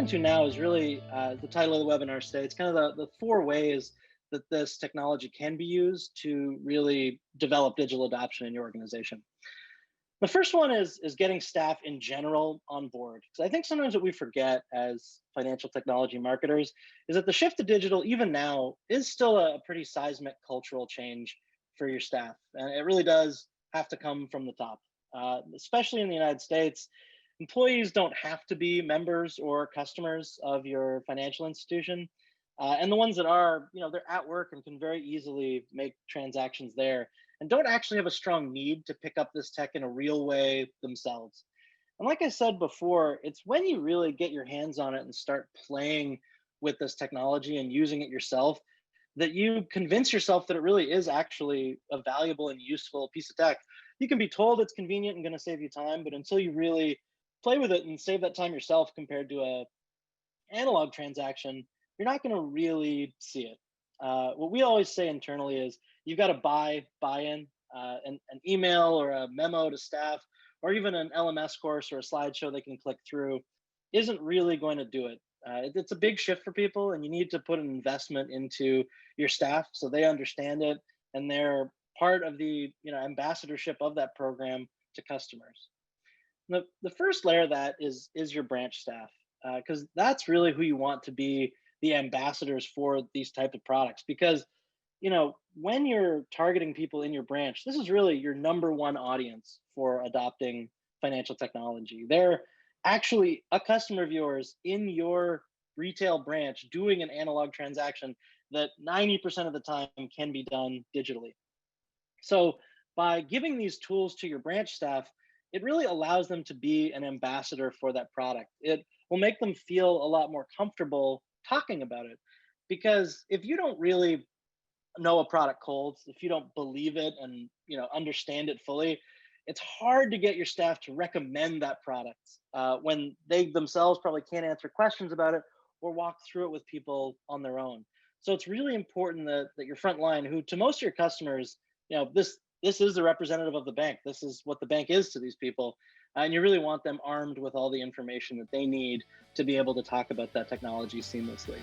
into now is really the title of the webinar today. It's kind of the four ways that this technology can be used to really develop digital adoption in your organization. The first one is getting staff in general on board. Because I think sometimes what we forget as financial technology marketers is that the shift to digital, even now, is still a pretty seismic cultural change for your staff. And it really does have to come from the top, especially in the United States. Employees don't have to be members or customers of your financial institution. And the ones that are, they're at work and can very easily make transactions there and don't actually have a strong need to pick up this tech in a real way themselves. And like I said before, it's when you really get your hands on it and start playing with this technology and using it yourself that you convince yourself that it really is actually a valuable and useful piece of tech. You can be told it's convenient and going to save you time, but until you really play with it and save that time yourself compared to a analog transaction, you're not going to really see it. What we always say internally is you've got to buy-in, an email or a memo to staff, or even an LMS course or a slideshow they can click through isn't really going to do it. It's a big shift for people, and you need to put an investment into your staff so they understand it and they're part of the ambassadorship of that program to customers. The first layer of that is your branch staff, because that's really who you want to be the ambassadors for these type of products. Because when you're targeting people in your branch, this is really your number one audience for adopting financial technology. They're actually a customer of yours in your retail branch doing an analog transaction that 90% of the time can be done digitally. So by giving these tools to your branch staff, it really allows them to be an ambassador for that product. It will make them feel a lot more comfortable talking about it. Because if you don't really know a product cold, if you don't believe it and understand it fully, it's hard to get your staff to recommend that product when they themselves probably can't answer questions about it or walk through it with people on their own. So it's really important that your frontline, who to most of your customers, this is the representative of the bank. This is what the bank is to these people. And you really want them armed with all the information that they need to be able to talk about that technology seamlessly.